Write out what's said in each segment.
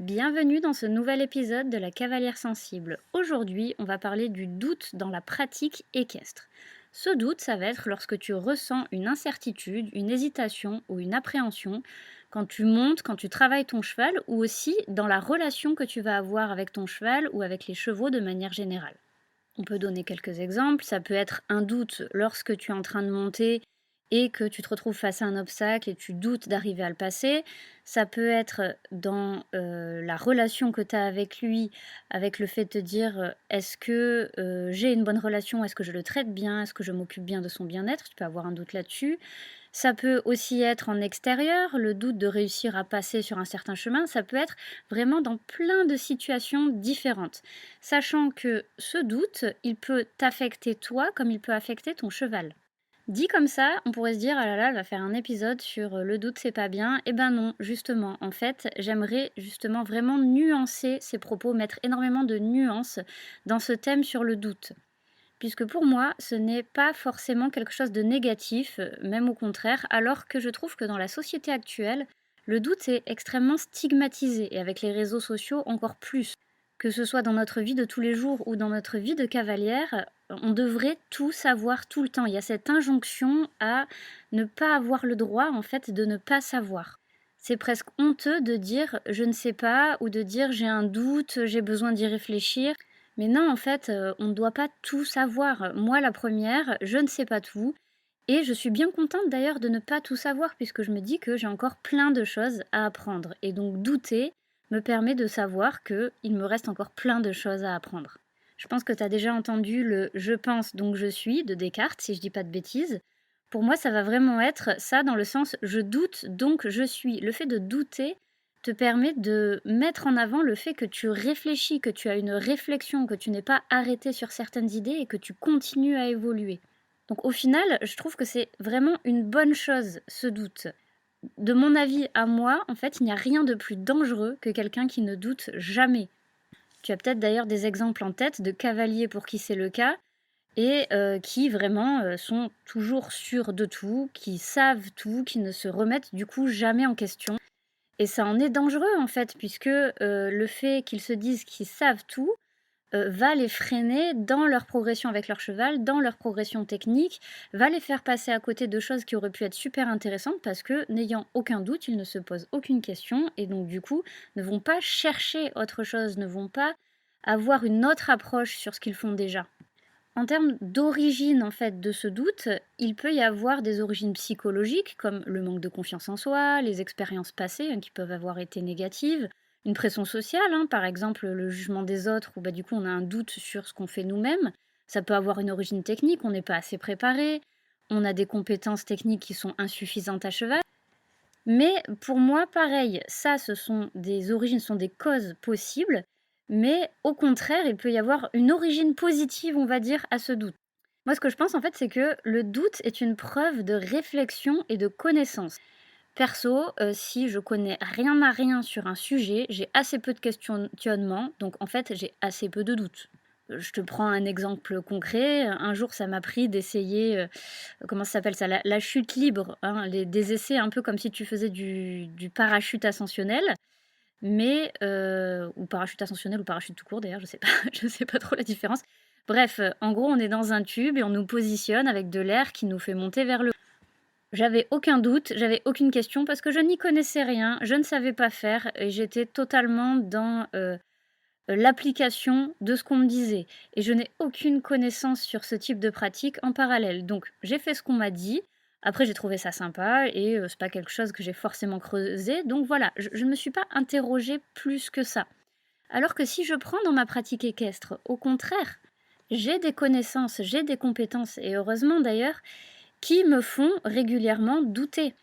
Bienvenue dans ce nouvel épisode de la Cavalière Sensible. Aujourd'hui, on va parler du doute dans la pratique équestre. Ce doute, ça va être lorsque tu ressens une incertitude, une hésitation ou une appréhension quand tu montes, quand tu travailles ton cheval ou aussi dans la relation que tu vas avoir avec ton cheval ou avec les chevaux de manière générale. On peut donner quelques exemples. Ça peut être un doute lorsque tu es en train de monter et que tu te retrouves face à un obstacle et tu doutes d'arriver à le passer. Ça peut être dans la relation que tu as avec lui, avec le fait de te dire est-ce que j'ai une bonne relation, est-ce que je le traite bien, est-ce que je m'occupe bien de son bien-être. Tu peux avoir un doute là-dessus. Ça peut aussi être en extérieur, le doute de réussir à passer sur un certain chemin. Ça peut être vraiment dans plein de situations différentes. Sachant que ce doute, il peut t'affecter toi comme il peut affecter ton cheval. Dit comme ça, on pourrait se dire: «Ah là là, elle va faire un épisode sur, le doute, c'est pas bien». Eh ben non, justement, en fait, j'aimerais justement vraiment nuancer ces propos, mettre énormément de nuances dans ce thème sur le doute. Puisque pour moi, ce n'est pas forcément quelque chose de négatif, même au contraire, alors que je trouve que dans la société actuelle, le doute est extrêmement stigmatisé et avec les réseaux sociaux encore plus. Que ce soit dans notre vie de tous les jours ou dans notre vie de cavalière, on devrait tout savoir tout le temps. Il y a cette injonction à ne pas avoir le droit, en fait, de ne pas savoir. C'est presque honteux de dire je ne sais pas ou de dire j'ai un doute, j'ai besoin d'y réfléchir. Mais non, en fait, on ne doit pas tout savoir. Moi, la première, je ne sais pas tout et je suis bien contente d'ailleurs de ne pas tout savoir puisque je me dis que j'ai encore plein de choses à apprendre et donc douter me permet de savoir qu'il me reste encore plein de choses à apprendre. Je pense que tu as déjà entendu le «je pense donc je suis» de Descartes, si je dis pas de bêtises. Pour moi, ça va vraiment être ça dans le sens «je doute donc je suis». Le fait de douter te permet de mettre en avant le fait que tu réfléchis, que tu as une réflexion, que tu n'es pas arrêté sur certaines idées et que tu continues à évoluer. Donc au final, je trouve que c'est vraiment une bonne chose, ce doute. De mon avis à moi, en fait, il n'y a rien de plus dangereux que quelqu'un qui ne doute jamais. Tu as peut-être d'ailleurs des exemples en tête de cavaliers pour qui c'est le cas et qui vraiment sont toujours sûrs de tout, qui savent tout, qui ne se remettent du coup jamais en question. Et ça en est dangereux en fait, puisque le fait qu'ils se disent qu'ils savent tout, va les freiner dans leur progression avec leur cheval, dans leur progression technique, va les faire passer à côté de choses qui auraient pu être super intéressantes parce que, n'ayant aucun doute, ils ne se posent aucune question et donc du coup, ne vont pas chercher autre chose, ne vont pas avoir une autre approche sur ce qu'ils font déjà. En termes d'origine, en fait, de ce doute, il peut y avoir des origines psychologiques, comme le manque de confiance en soi, les expériences passées, qui peuvent avoir été négatives, une pression sociale, par exemple le jugement des autres, où bah, du coup on a un doute sur ce qu'on fait nous-mêmes. Ça peut avoir une origine technique, on n'est pas assez préparé, on a des compétences techniques qui sont insuffisantes à cheval. Mais pour moi, pareil, ça, ce sont des origines, ce sont des causes possibles, mais au contraire, il peut y avoir une origine positive, on va dire, à ce doute. Moi, ce que je pense, en fait, c'est que le doute est une preuve de réflexion et de connaissance. Perso, si je connais rien à rien sur un sujet, j'ai assez peu de questionnements, donc en fait, j'ai assez peu de doutes. Je te prends un exemple concret. Un jour, ça m'a pris d'essayer, comment ça s'appelle ça? La chute libre, hein, des essais un peu comme si tu faisais du parachute ascensionnel, mais ou parachute ascensionnel ou parachute tout court d'ailleurs, je sais pas je sais pas trop la différence. Bref, en gros, on est dans un tube et on nous positionne avec de l'air qui nous fait monter vers le haut. J'avais aucun doute, j'avais aucune question parce que je n'y connaissais rien, je ne savais pas faire et j'étais totalement dans, l'application de ce qu'on me disait et je n'ai aucune connaissance sur ce type de pratique en parallèle. Donc j'ai fait ce qu'on m'a dit. Après j'ai trouvé ça sympa et c'est pas quelque chose que j'ai forcément creusé. Donc voilà, je ne me suis pas interrogée plus que ça. Alors que si je prends dans ma pratique équestre, au contraire, j'ai des connaissances, j'ai des compétences et heureusement d'ailleurs, qui me font régulièrement douter.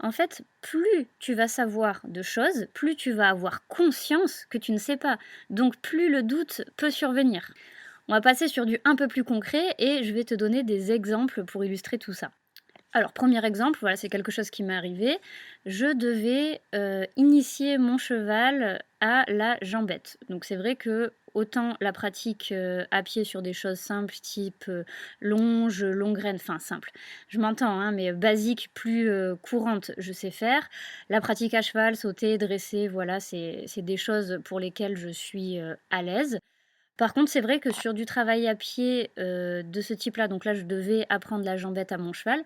En fait, plus tu vas savoir de choses, plus tu vas avoir conscience que tu ne sais pas. Donc plus le doute peut survenir. On va passer sur du un peu plus concret et je vais te donner des exemples pour illustrer tout ça. Alors, premier exemple, voilà, c'est quelque chose qui m'est arrivé. Je devais initier mon cheval à la jambette. Donc c'est vrai que autant la pratique, à pied sur des choses simples type, longe, longue graine, enfin simple, je m'entends, hein, mais basique, plus, courante, je sais faire. La pratique à cheval, sauter, dresser, voilà, c'est des choses pour lesquelles je suis, à l'aise. Par contre, c'est vrai que sur du travail à pied, de ce type-là, donc là, je devais apprendre la jambette à mon cheval.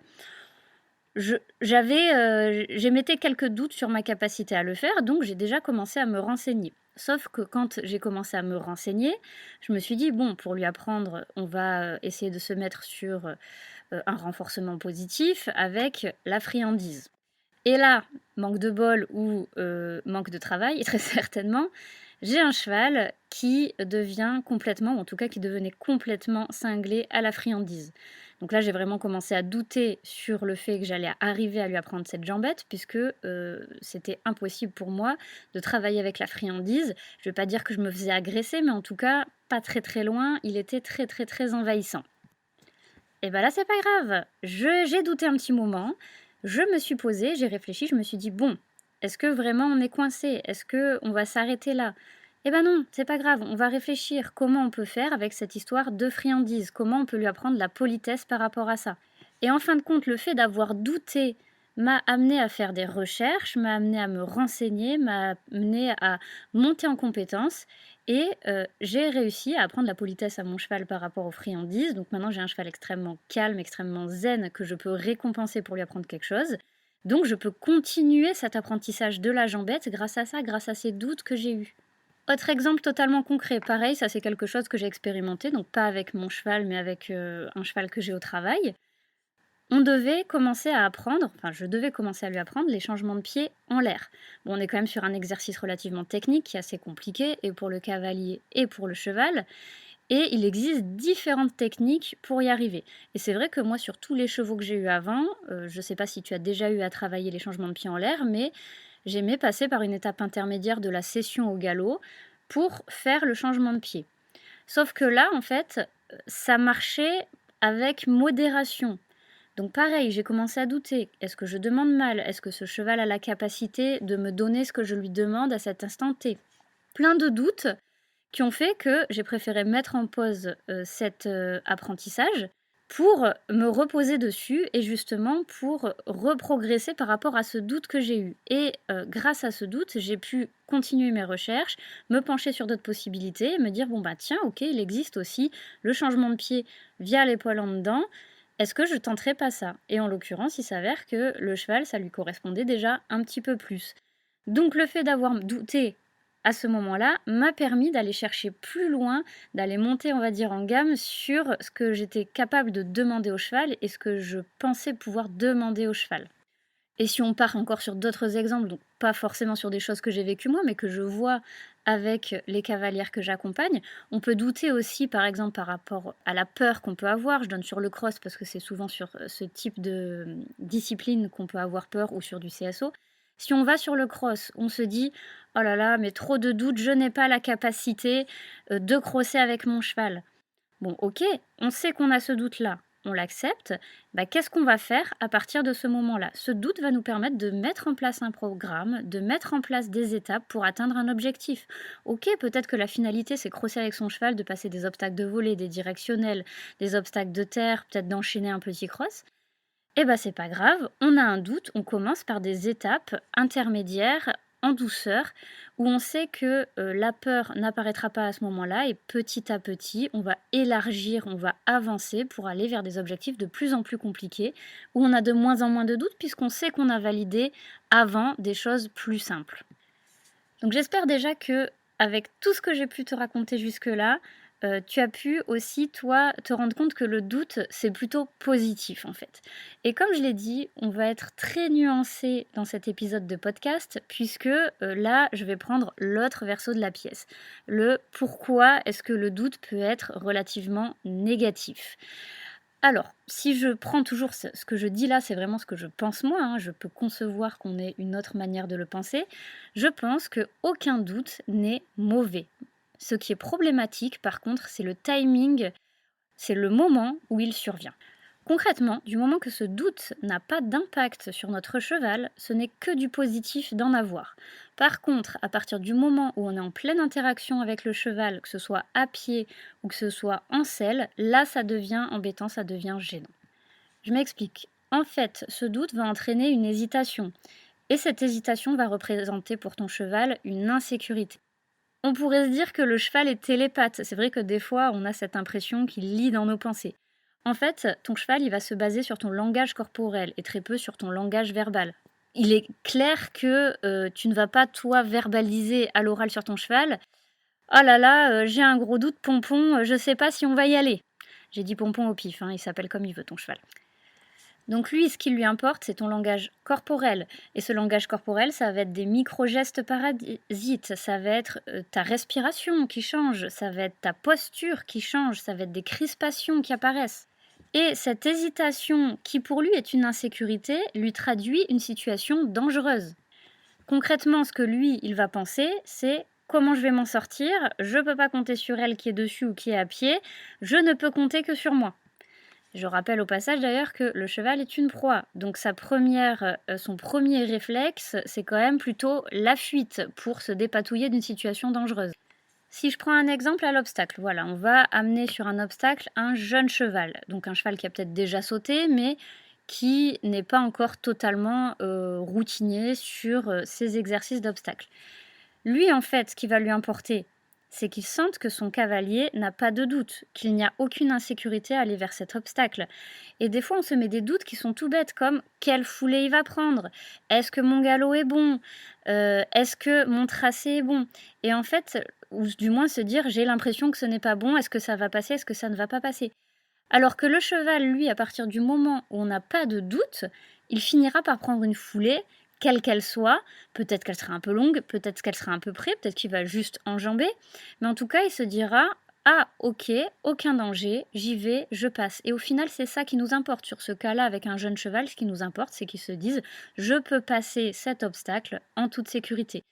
J'émettais quelques doutes sur ma capacité à le faire, donc j'ai déjà commencé à me renseigner. Sauf que quand j'ai commencé à me renseigner, je me suis dit: «Bon, pour lui apprendre, on va, essayer de se mettre sur, un renforcement positif avec la friandise». Et là, manque de bol ou manque de travail, très certainement, j'ai un cheval qui devient complètement, ou en tout cas qui devenait complètement cinglé à la friandise. Donc là, j'ai vraiment commencé à douter sur le fait que j'allais arriver à lui apprendre cette jambette, puisque c'était impossible pour moi de travailler avec la friandise. Je ne vais pas dire que je me faisais agresser, mais en tout cas, pas très très loin, il était très très très envahissant. Et bah là, c'est pas grave. J'ai douté un petit moment, je me suis posée, j'ai réfléchi, je me suis dit: «Bon, est-ce que vraiment on est coincé? Est-ce qu'on va s'arrêter là?» Eh ben non, c'est pas grave, on va réfléchir comment on peut faire avec cette histoire de friandise, comment on peut lui apprendre la politesse par rapport à ça. Et en fin de compte, le fait d'avoir douté m'a amené à faire des recherches, m'a amené à me renseigner, m'a amené à monter en compétences et j'ai réussi à apprendre la politesse à mon cheval par rapport aux friandises. Donc maintenant, j'ai un cheval extrêmement calme, extrêmement zen que je peux récompenser pour lui apprendre quelque chose. Donc je peux continuer cet apprentissage de la jambette grâce à ça, grâce à ces doutes que j'ai eus. Autre exemple totalement concret, pareil, ça c'est quelque chose que j'ai expérimenté, donc pas avec mon cheval, mais avec un cheval que j'ai au travail. On devait commencer à apprendre, enfin je devais commencer à lui apprendre les changements de pied en l'air. Bon, on est quand même sur un exercice relativement technique qui est assez compliqué, et pour le cavalier et pour le cheval, et il existe différentes techniques pour y arriver. Et c'est vrai que moi, sur tous les chevaux que j'ai eu avant, je ne sais pas si tu as déjà eu à travailler les changements de pied en l'air, mais j'aimais passer par une étape intermédiaire de la session au galop pour faire le changement de pied. Sauf que là, en fait, ça marchait avec modération. Donc pareil, j'ai commencé à douter. Est-ce que je demande mal? Est-ce que ce cheval a la capacité de me donner ce que je lui demande à cet instant T? Plein de doutes qui ont fait que j'ai préféré mettre en pause cet apprentissage pour me reposer dessus et justement pour reprogresser par rapport à ce doute que j'ai eu. Et grâce à ce doute, j'ai pu continuer mes recherches, me pencher sur d'autres possibilités et me dire, bon bah tiens, ok, il existe aussi le changement de pied via les poils en dedans. Est-ce que je tenterais pas ça? Et en l'occurrence, il s'avère que le cheval, ça lui correspondait déjà un petit peu plus. Donc le fait d'avoir douté à ce moment-là m'a permis d'aller chercher plus loin, d'aller monter, on va dire, en gamme sur ce que j'étais capable de demander au cheval et ce que je pensais pouvoir demander au cheval. Et si on part encore sur d'autres exemples, donc pas forcément sur des choses que j'ai vécues moi, mais que je vois avec les cavalières que j'accompagne, on peut douter aussi, par exemple, par rapport à la peur qu'on peut avoir. Je donne sur le cross parce que c'est souvent sur ce type de discipline qu'on peut avoir peur ou sur du CSO. Si on va sur le cross, on se dit: «Oh là là, mais trop de doutes, je n'ai pas la capacité, de crosser avec mon cheval». Bon, OK, on sait qu'on a ce doute-là, on l'accepte. Bah, qu'est-ce qu'on va faire à partir de ce moment-là? Ce doute va nous permettre de mettre en place un programme, de mettre en place des étapes pour atteindre un objectif. OK, peut-être que la finalité, c'est crosser avec son cheval, de passer des obstacles de volée, des directionnels, des obstacles de terre, peut-être d'enchaîner un petit cross. Eh ben, c'est pas grave, on a un doute, on commence par des étapes intermédiaires, en douceur, où on sait que la peur n'apparaîtra pas à ce moment-là et petit à petit, on va élargir, on va avancer pour aller vers des objectifs de plus en plus compliqués, où on a de moins en moins de doutes puisqu'on sait qu'on a validé avant des choses plus simples. Donc j'espère déjà que, avec tout ce que j'ai pu te raconter jusque-là, tu as pu aussi, toi, te rendre compte que le doute, c'est plutôt positif, en fait. Et comme je l'ai dit, on va être très nuancé dans cet épisode de podcast, puisque là, je vais prendre l'autre verso de la pièce. Le pourquoi est-ce que le doute peut être relativement négatif. Alors, si je prends toujours ce que je dis là, c'est vraiment ce que je pense moi, hein, je peux concevoir qu'on ait une autre manière de le penser. Je pense qu'aucun doute n'est mauvais. Ce qui est problématique, par contre, c'est le timing, c'est le moment où il survient. Concrètement, du moment que ce doute n'a pas d'impact sur notre cheval, ce n'est que du positif d'en avoir. Par contre, à partir du moment où on est en pleine interaction avec le cheval, que ce soit à pied ou que ce soit en selle, là ça devient embêtant, ça devient gênant. Je m'explique. En fait, ce doute va entraîner une hésitation. Et cette hésitation va représenter pour ton cheval une insécurité. On pourrait se dire que le cheval est télépathe. C'est vrai que des fois, on a cette impression qu'il lit dans nos pensées. En fait, ton cheval, il va se baser sur ton langage corporel et très peu sur ton langage verbal. Il est clair que tu ne vas pas, toi, verbaliser à l'oral sur ton cheval. Oh là là, j'ai un gros doute, Pompon, je sais pas si on va y aller. J'ai dit Pompon au pif, hein, il s'appelle comme il veut, ton cheval. Donc lui, ce qui lui importe, c'est ton langage corporel. Et ce langage corporel, ça va être des micro-gestes parasites, ça va être ta respiration qui change, ça va être ta posture qui change, ça va être des crispations qui apparaissent. Et cette hésitation, qui pour lui est une insécurité, lui traduit une situation dangereuse. Concrètement, ce que lui, il va penser, c'est comment je vais m'en sortir, je ne peux pas compter sur elle qui est dessus ou qui est à pied, je ne peux compter que sur moi. Je rappelle au passage d'ailleurs que le cheval est une proie, donc son premier réflexe, c'est quand même plutôt la fuite pour se dépatouiller d'une situation dangereuse. Si je prends un exemple à l'obstacle, voilà, on va amener sur un obstacle un jeune cheval, donc un cheval qui a peut-être déjà sauté, mais qui n'est pas encore totalement routinier sur ces exercices d'obstacle. Lui, en fait, ce qui va lui importer, c'est qu'il sente que son cavalier n'a pas de doute, qu'il n'y a aucune insécurité à aller vers cet obstacle. Et des fois, on se met des doutes qui sont tout bêtes, comme quelle foulée il va prendre, est-ce que mon galop est bon, est-ce que mon tracé est bon. Et en fait, ou du moins se dire, j'ai l'impression que ce n'est pas bon, est-ce que ça va passer, est-ce que ça ne va pas passer. Alors que le cheval, lui, à partir du moment où on n'a pas de doute, il finira par prendre une foulée, quelle qu'elle soit. Peut-être qu'elle sera un peu longue, peut-être qu'elle sera un peu près, peut-être qu'il va juste enjamber. Mais en tout cas, il se dira « Ah, ok, aucun danger, j'y vais, je passe ». Et au final, c'est ça qui nous importe. Sur ce cas-là, avec un jeune cheval, ce qui nous importe, c'est qu'ils se disent « Je peux passer cet obstacle en toute sécurité ».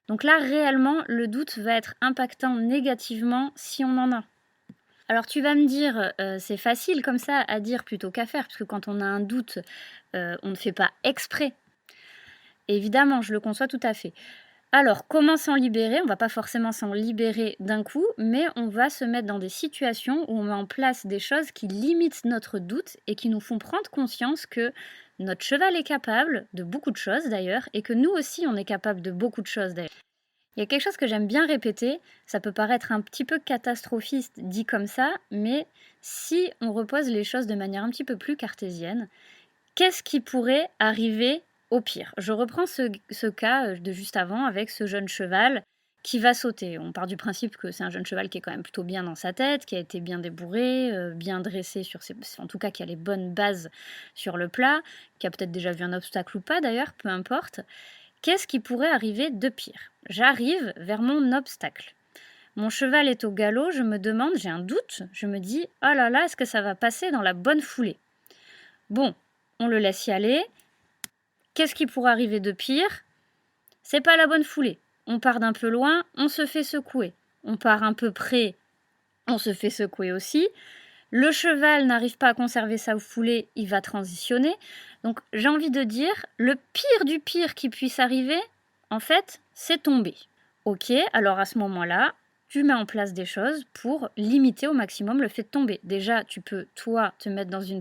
Donc là, réellement, le doute va être impactant négativement si on en a. Alors tu vas me dire, c'est facile comme ça à dire plutôt qu'à faire, parce que quand on a un doute, on ne fait pas exprès. Évidemment, je le conçois tout à fait. Alors comment s'en libérer? On va pas forcément s'en libérer d'un coup, mais on va se mettre dans des situations où on met en place des choses qui limitent notre doute et qui nous font prendre conscience que notre cheval est capable de beaucoup de choses d'ailleurs, et que nous aussi on est capable de beaucoup de choses d'ailleurs. Il y a quelque chose que j'aime bien répéter, ça peut paraître un petit peu catastrophiste dit comme ça, mais si on repose les choses de manière un petit peu plus cartésienne, qu'est-ce qui pourrait arriver au pire? Je reprends ce cas de juste avant avec ce jeune cheval qui va sauter. On part du principe que c'est un jeune cheval qui est quand même plutôt bien dans sa tête, qui a été bien débourré, bien dressé en tout cas qui a les bonnes bases sur le plat, qui a peut-être déjà vu un obstacle ou pas d'ailleurs, peu importe. Qu'est-ce qui pourrait arriver de pire? J'arrive vers mon obstacle. Mon cheval est au galop, je me demande, j'ai un doute, je me dis « Oh là là, est-ce que ça va passer dans la bonne foulée ?» Bon, on le laisse y aller. Qu'est-ce qui pourrait arriver de pire? C'est pas la bonne foulée. On part d'un peu loin, on se fait secouer. On part un peu près, on se fait secouer aussi. Le cheval n'arrive pas à conserver sa foulée, il va transitionner. Donc j'ai envie de dire, le pire du pire qui puisse arriver, en fait, c'est tomber. Ok, alors à ce moment-là, tu mets en place des choses pour limiter au maximum le fait de tomber. Déjà, tu peux, toi, te mettre dans une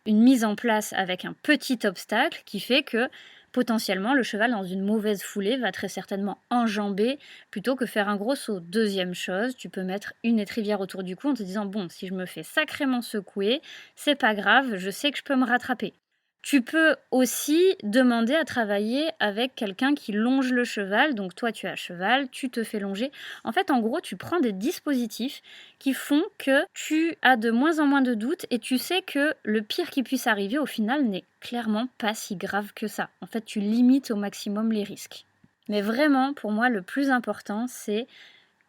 mise en place avec un petit obstacle qui fait que potentiellement le cheval dans une mauvaise foulée va très certainement enjamber plutôt que faire un gros saut. Deuxième chose, tu peux mettre une étrivière autour du cou en te disant bon, si je me fais sacrément secouer, c'est pas grave, je sais que je peux me rattraper. Tu peux aussi demander à travailler avec quelqu'un qui longe le cheval. Donc toi, tu as cheval, tu te fais longer. En fait, en gros, tu prends des dispositifs qui font que tu as de moins en moins de doutes et tu sais que le pire qui puisse arriver au final n'est clairement pas si grave que ça. En fait, tu limites au maximum les risques. Mais vraiment, pour moi, le plus important, c'est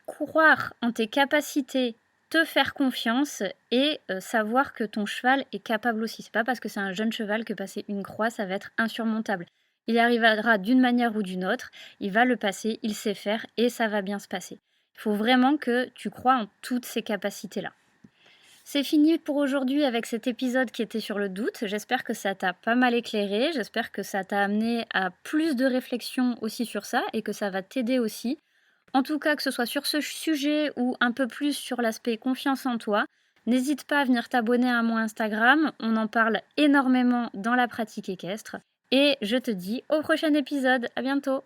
croire en tes capacités, te faire confiance et savoir que ton cheval est capable aussi. C'est pas parce que c'est un jeune cheval que passer une croix, ça va être insurmontable. Il y arrivera d'une manière ou d'une autre, il va le passer, il sait faire et ça va bien se passer. Il faut vraiment que tu crois en toutes ces capacités-là. C'est fini pour aujourd'hui avec cet épisode qui était sur le doute. J'espère que ça t'a pas mal éclairé, j'espère que ça t'a amené à plus de réflexion aussi sur ça et que ça va t'aider aussi. En tout cas, que ce soit sur ce sujet ou un peu plus sur l'aspect confiance en toi, n'hésite pas à venir t'abonner à mon Instagram, on en parle énormément dans la pratique équestre. Et je te dis au prochain épisode, à bientôt!